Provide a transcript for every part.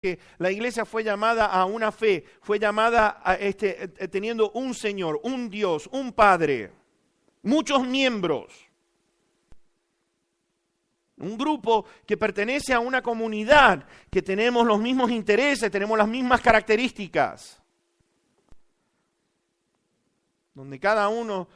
que la iglesia fue llamada a una fe, fue llamada a teniendo un Señor, un Dios, un Padre, muchos miembros. Un grupo que pertenece a una comunidad, que tenemos los mismos intereses, tenemos las mismas características. Donde cada uno,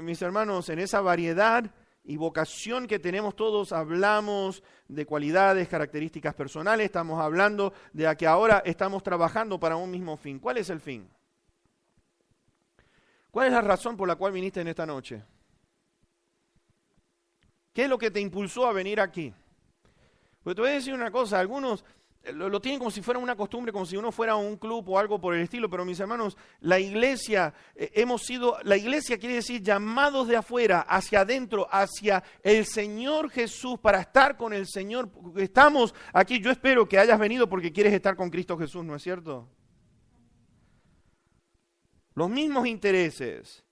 mis hermanos, en esa variedad y vocación que tenemos todos, hablamos de cualidades, características personales, estamos hablando de que ahora estamos trabajando para un mismo fin. ¿Cuál es el fin? ¿Cuál es la razón por la cual viniste en esta noche? ¿Qué es lo que te impulsó a venir aquí? Porque te voy a decir una cosa, algunos lo tienen como si fuera una costumbre, como si uno fuera a un club o algo por el estilo, pero mis hermanos, la iglesia quiere decir llamados de afuera, hacia adentro, hacia el Señor Jesús, para estar con el Señor. Estamos aquí, yo espero que hayas venido porque quieres estar con Cristo Jesús, ¿no es cierto? Los mismos intereses.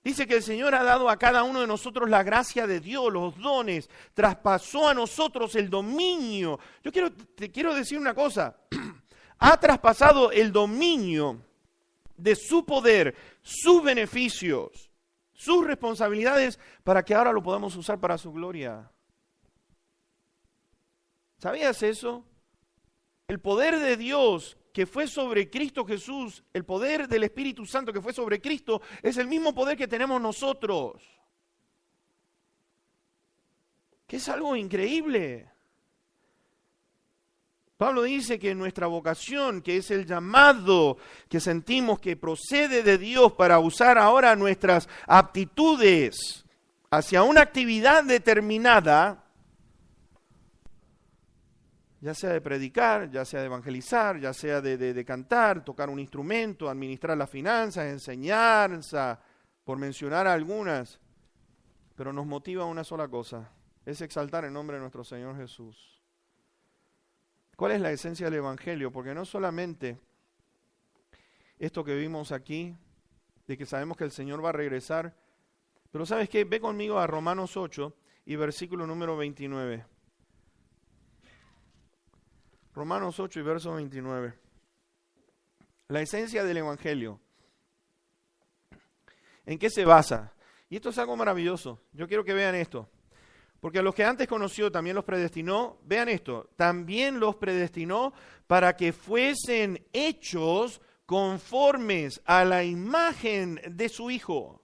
Dice que el Señor ha dado a cada uno de nosotros la gracia de Dios, los dones, traspasó a nosotros el dominio. Te quiero decir una cosa, ha traspasado el dominio de su poder, sus beneficios, sus responsabilidades, para que ahora lo podamos usar para su gloria. ¿Sabías eso? El poder de Dios que fue sobre Cristo Jesús, el poder del Espíritu Santo que fue sobre Cristo, es el mismo poder que tenemos nosotros. Que es algo increíble. Pablo dice que nuestra vocación, que es el llamado que sentimos que procede de Dios para usar ahora nuestras aptitudes hacia una actividad determinada, ya sea de predicar, ya sea de evangelizar, ya sea de cantar, tocar un instrumento, administrar las finanzas, enseñanza, por mencionar algunas. Pero nos motiva una sola cosa, es exaltar el nombre de nuestro Señor Jesús. ¿Cuál es la esencia del Evangelio? Porque no solamente esto que vimos aquí, de que sabemos que el Señor va a regresar, pero ¿sabes qué? Ve conmigo a Romanos 8 y versículo número 29. Romanos 8 y verso 29. La esencia del Evangelio. ¿En qué se basa? Y esto es algo maravilloso. Yo quiero que vean esto. Porque a los que antes conoció también los predestinó. Vean esto. También los predestinó para que fuesen hechos conformes a la imagen de su Hijo.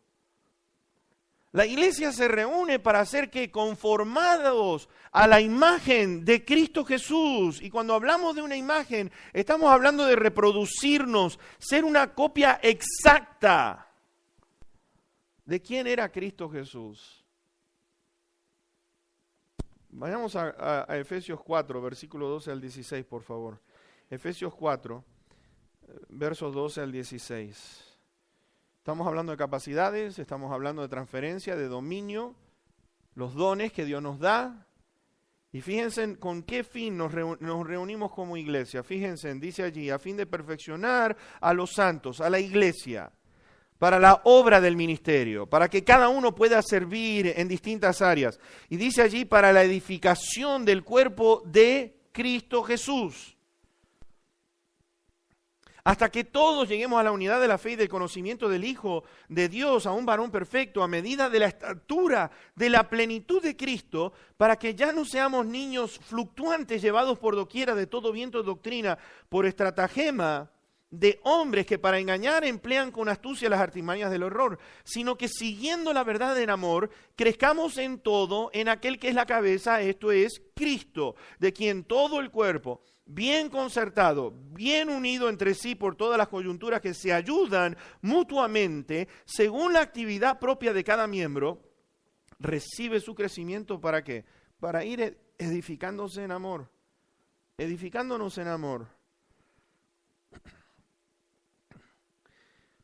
La iglesia se reúne para ser que conformados a la imagen de Cristo Jesús. Y cuando hablamos de una imagen, estamos hablando de reproducirnos, ser una copia exacta de quién era Cristo Jesús. Vayamos a Efesios 4, versículo 12 al 16, por favor. Efesios 4, versos 12 al 16. Estamos hablando de capacidades, estamos hablando de transferencia, de dominio, los dones que Dios nos da. Y fíjense con qué fin nos reunimos como iglesia. Fíjense, dice allí, a fin de perfeccionar a los santos, a la iglesia, para la obra del ministerio, para que cada uno pueda servir en distintas áreas. Y dice allí, para la edificación del cuerpo de Cristo Jesús. Hasta que todos lleguemos a la unidad de la fe y del conocimiento del Hijo de Dios, a un varón perfecto, a medida de la estatura de la plenitud de Cristo, para que ya no seamos niños fluctuantes, llevados por doquiera de todo viento de doctrina, por estratagema de hombres que para engañar emplean con astucia las artimañas del horror, sino que siguiendo la verdad en amor, crezcamos en todo en aquel que es la cabeza, esto es Cristo, de quien todo el cuerpo, bien concertado, bien unido entre sí por todas las coyunturas que se ayudan mutuamente, según la actividad propia de cada miembro, recibe su crecimiento, ¿para qué? Para ir edificándose en amor, edificándonos en amor.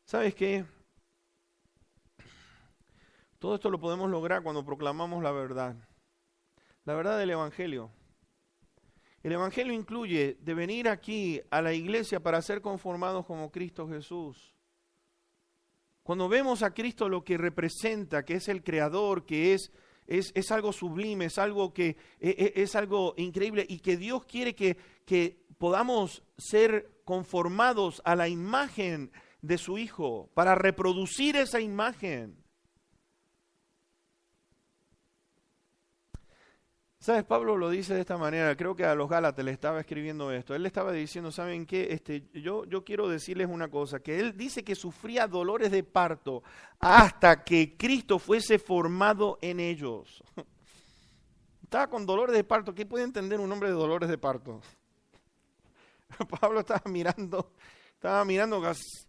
¿Sabes qué? Todo esto lo podemos lograr cuando proclamamos la verdad del Evangelio. El Evangelio incluye de venir aquí a la iglesia para ser conformados como Cristo Jesús. Cuando vemos a Cristo lo que representa, que es el Creador, que es es algo sublime, es algo es algo increíble y que Dios quiere que podamos ser conformados a la imagen de su Hijo, para reproducir esa imagen. ¿Sabes? Pablo lo dice de esta manera, creo que a los Gálatas le estaba escribiendo esto. Él le estaba diciendo, ¿saben qué? Yo quiero decirles una cosa, que él dice que sufría dolores de parto hasta que Cristo fuese formado en ellos. Estaba con dolores de parto. ¿Qué puede entender un hombre de dolores de parto? Pablo estaba mirando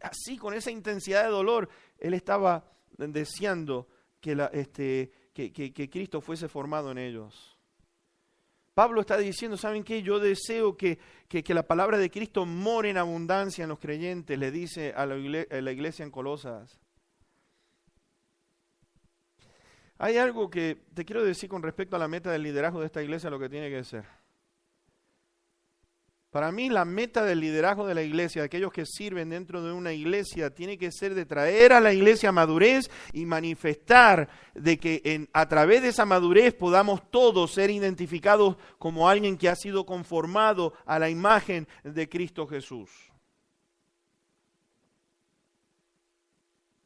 así con esa intensidad de dolor. Él estaba deseando que Cristo fuese formado en ellos. Pablo está diciendo, ¿saben qué? Yo deseo que la palabra de Cristo more en abundancia en los creyentes, le dice a la iglesia en Colosas. Hay algo que te quiero decir con respecto a la meta del liderazgo de esta iglesia, lo que tiene que ser. Para mí la meta del liderazgo de la iglesia, de aquellos que sirven dentro de una iglesia, tiene que ser de traer a la iglesia madurez y manifestar de que a través de esa madurez podamos todos ser identificados como alguien que ha sido conformado a la imagen de Cristo Jesús.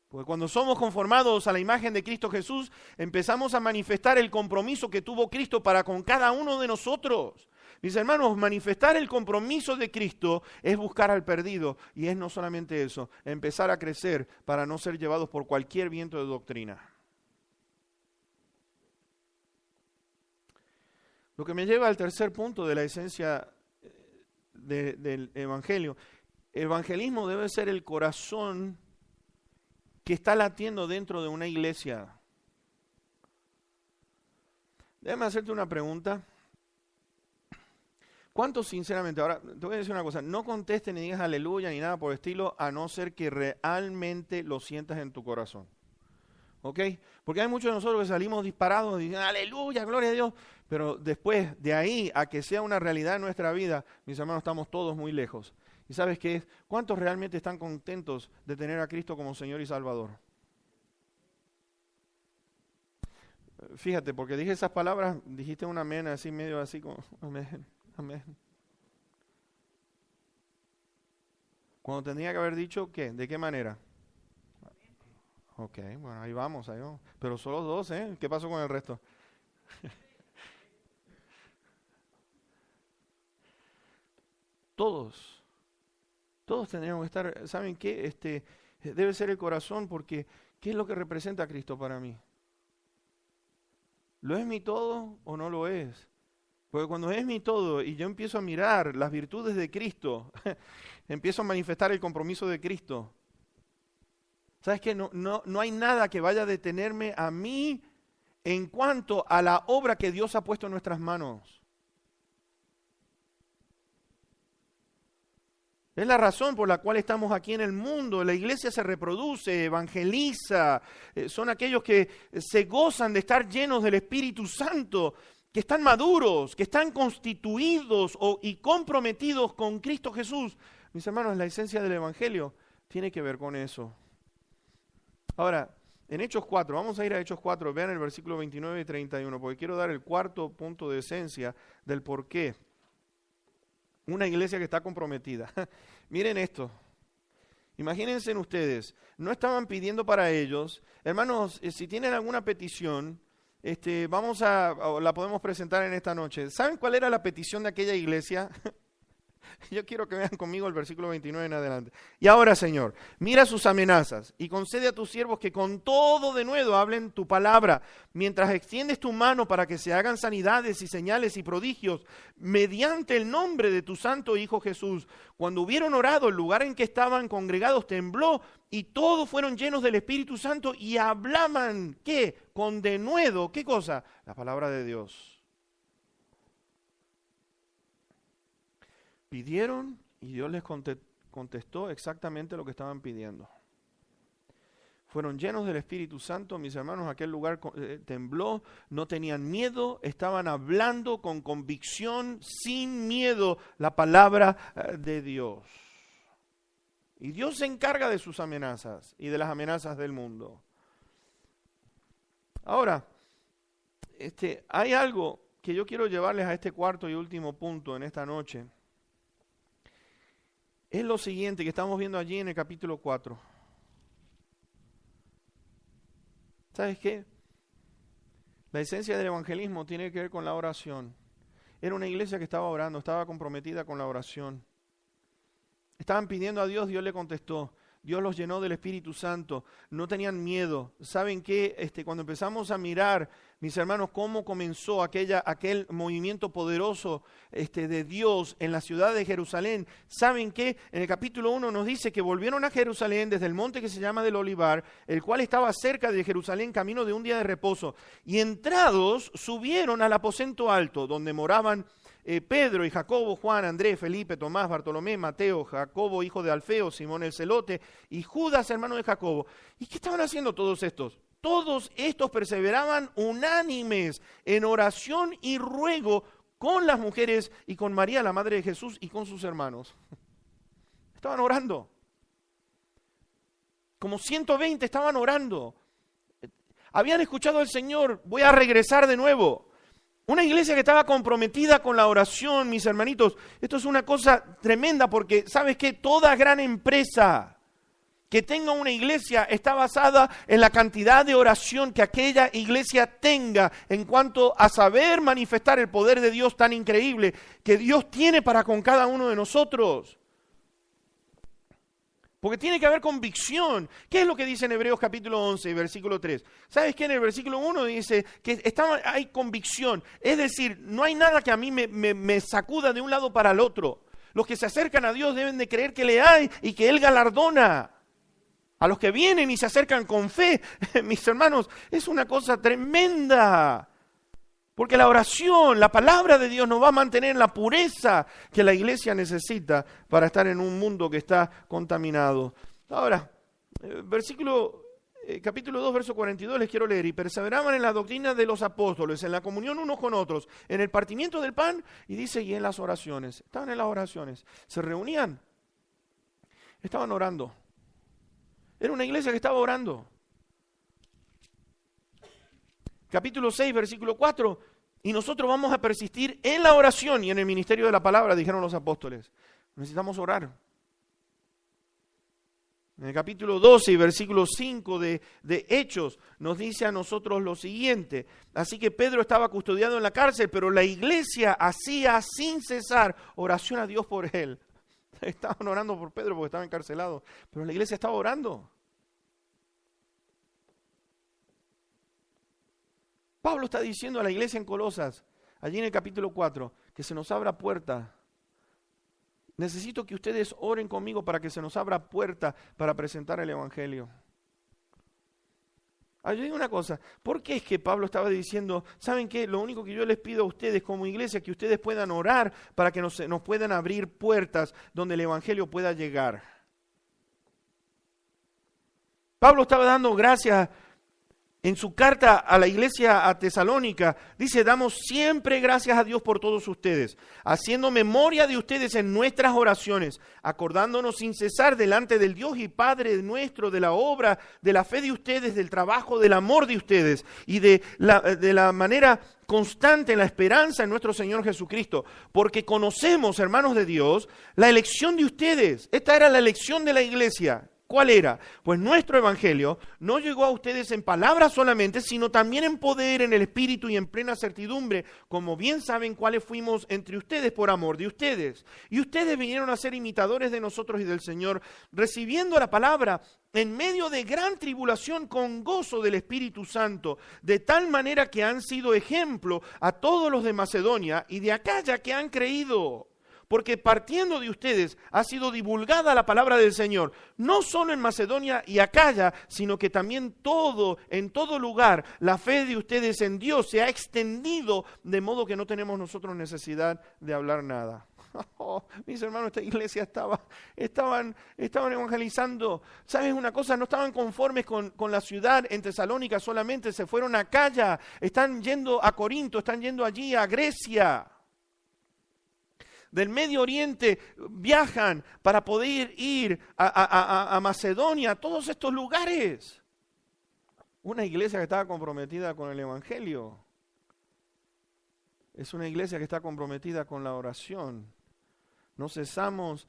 Porque cuando somos conformados a la imagen de Cristo Jesús, empezamos a manifestar el compromiso que tuvo Cristo para con cada uno de nosotros. Mis hermanos, manifestar el compromiso de Cristo es buscar al perdido. Y es no solamente eso, empezar a crecer para no ser llevados por cualquier viento de doctrina. Lo que me lleva al tercer punto de la esencia del Evangelio. El evangelismo debe ser el corazón que está latiendo dentro de una iglesia. Déjame hacerte una pregunta. ¿Cuántos sinceramente, ahora te voy a decir una cosa, no contestes ni digas aleluya ni nada por el estilo, a no ser que realmente lo sientas en tu corazón? ¿Ok? Porque hay muchos de nosotros que salimos disparados y dicen aleluya, gloria a Dios, pero después de ahí a que sea una realidad en nuestra vida, mis hermanos, estamos todos muy lejos. ¿Y sabes qué es? ¿Cuántos realmente están contentos de tener a Cristo como Señor y Salvador? Fíjate, porque dije esas palabras, dijiste un amén así, medio así como amén. Amén. Cuando tendría que haber dicho, ¿qué? ¿De qué manera? Ok, bueno, ahí vamos. Pero solo dos, ¿eh? ¿Qué pasó con el resto? Todos tendríamos que estar, ¿saben qué? Debe ser el corazón, porque ¿qué es lo que representa a Cristo para mí? ¿Lo es mi todo o no lo es? Porque cuando es mi todo y yo empiezo a mirar las virtudes de Cristo, empiezo a manifestar el compromiso de Cristo. ¿Sabes qué? No hay nada que vaya a detenerme a mí en cuanto a la obra que Dios ha puesto en nuestras manos. Es la razón por la cual estamos aquí en el mundo. La iglesia se reproduce, evangeliza. Son aquellos que se gozan de estar llenos del Espíritu Santo, que están maduros, que están constituidos y comprometidos con Cristo Jesús. Mis hermanos, la esencia del Evangelio tiene que ver con eso. Ahora, en Hechos 4, vamos a ir a Hechos 4, vean el versículo 29 y 31, porque quiero dar el cuarto punto de esencia del por qué una iglesia que está comprometida. Miren esto. Imagínense ustedes, no estaban pidiendo para ellos. Hermanos, si tienen alguna petición, la podemos presentar en esta noche. ¿Saben cuál era la petición de aquella iglesia? Yo quiero que vean conmigo el versículo 29 en adelante. Y ahora, Señor, mira sus amenazas y concede a tus siervos que con todo denuedo hablen tu palabra, mientras extiendes tu mano para que se hagan sanidades y señales y prodigios mediante el nombre de tu santo Hijo Jesús. Cuando hubieron orado, el lugar en que estaban congregados tembló y todos fueron llenos del Espíritu Santo y hablaban, ¿qué? Con denuedo, ¿qué cosa? La palabra de Dios. Pidieron y Dios les contestó exactamente lo que estaban pidiendo. Fueron llenos del Espíritu Santo, mis hermanos, aquel lugar tembló, no tenían miedo, estaban hablando con convicción, sin miedo, la palabra de Dios. Y Dios se encarga de sus amenazas y de las amenazas del mundo. Ahora, Hay algo que yo quiero llevarles a este cuarto y último punto en esta noche. Es lo siguiente que estamos viendo allí en el capítulo 4. ¿Sabes qué? La esencia del evangelismo tiene que ver con la oración. Era una iglesia que estaba orando, estaba comprometida con la oración. Estaban pidiendo a Dios, Dios le contestó. Dios los llenó del Espíritu Santo, no tenían miedo. ¿Saben qué? Cuando empezamos a mirar, mis hermanos, cómo comenzó aquel movimiento poderoso de Dios en la ciudad de Jerusalén, ¿saben qué? En el capítulo 1 nos dice que volvieron a Jerusalén desde el monte que se llama del Olivar, el cual estaba cerca de Jerusalén, camino de un día de reposo. Y entrados, subieron al aposento alto, donde moraban Pedro y Jacobo, Juan, Andrés, Felipe, Tomás, Bartolomé, Mateo, Jacobo, hijo de Alfeo, Simón el Celote y Judas, hermano de Jacobo. ¿Y qué estaban haciendo todos estos? Todos estos perseveraban unánimes en oración y ruego con las mujeres y con María, la madre de Jesús, y con sus hermanos. Estaban orando. Como 120 estaban orando. Habían escuchado al Señor, voy a regresar de nuevo. Una iglesia que estaba comprometida con la oración, mis hermanitos. Esto es una cosa tremenda porque, ¿sabes qué? Toda gran empresa que tenga una iglesia está basada en la cantidad de oración que aquella iglesia tenga en cuanto a saber manifestar el poder de Dios tan increíble que Dios tiene para con cada uno de nosotros. Porque tiene que haber convicción. ¿Qué es lo que dice en Hebreos capítulo 11, versículo 3? ¿Sabes qué? En el versículo 1 dice que hay convicción. Es decir, no hay nada que a mí me sacuda de un lado para el otro. Los que se acercan a Dios deben de creer que le hay y que Él galardona. A los que vienen y se acercan con fe, mis hermanos, es una cosa tremenda. Porque la oración, la palabra de Dios nos va a mantener en la pureza que la iglesia necesita para estar en un mundo que está contaminado. Ahora, capítulo 2, verso 42, les quiero leer. Y perseveraban en la doctrina de los apóstoles, en la comunión unos con otros, en el partimiento del pan, y dice, y en las oraciones. Estaban en las oraciones. Se reunían. Estaban orando. Era una iglesia que estaba orando. Capítulo 6, versículo 4, y nosotros vamos a persistir en la oración y en el ministerio de la palabra, dijeron los apóstoles. Necesitamos orar. En el capítulo 12 y versículo 5 de Hechos nos dice a nosotros lo siguiente. Así que Pedro estaba custodiado en la cárcel, pero la iglesia hacía sin cesar oración a Dios por él. Estaban orando por Pedro porque estaba encarcelado, pero la iglesia estaba orando. Pablo está diciendo a la iglesia en Colosas, allí en el capítulo 4, que se nos abra puerta. Necesito que ustedes oren conmigo para que se nos abra puerta para presentar el evangelio. Yo digo una cosa, ¿por qué es que Pablo estaba diciendo, ¿saben qué? Lo único que yo les pido a ustedes como iglesia es que ustedes puedan orar para que nos puedan abrir puertas donde el evangelio pueda llegar? Pablo estaba dando gracias. En su carta a la iglesia a Tesalónica, dice, damos siempre gracias a Dios por todos ustedes, haciendo memoria de ustedes en nuestras oraciones, acordándonos sin cesar delante del Dios y Padre nuestro, de la obra, de la fe de ustedes, del trabajo, del amor de ustedes y de la manera constante en la esperanza en nuestro Señor Jesucristo, porque conocemos, hermanos de Dios, la elección de ustedes. Esta era la elección de la iglesia. ¿Cuál era? Pues nuestro evangelio no llegó a ustedes en palabras solamente, sino también en poder, en el espíritu y en plena certidumbre, como bien saben cuáles fuimos entre ustedes por amor de ustedes. Y ustedes vinieron a ser imitadores de nosotros y del Señor, recibiendo la palabra en medio de gran tribulación con gozo del Espíritu Santo, de tal manera que han sido ejemplo a todos los de Macedonia y de Acaya que han creído. Porque partiendo de ustedes ha sido divulgada la palabra del Señor, no solo en Macedonia y Acaya, sino que también en todo lugar, la fe de ustedes en Dios se ha extendido, de modo que no tenemos nosotros necesidad de hablar nada. Oh, mis hermanos, esta iglesia estaban evangelizando. ¿Sabes una cosa? No estaban conformes con la ciudad en Tesalónica solamente, se fueron a Acaya, están yendo a Corinto, están yendo allí a Grecia. Del Medio Oriente viajan para poder ir a Macedonia, a todos estos lugares. Una iglesia que estaba comprometida con el evangelio. es una iglesia que está comprometida con la oración. No cesamos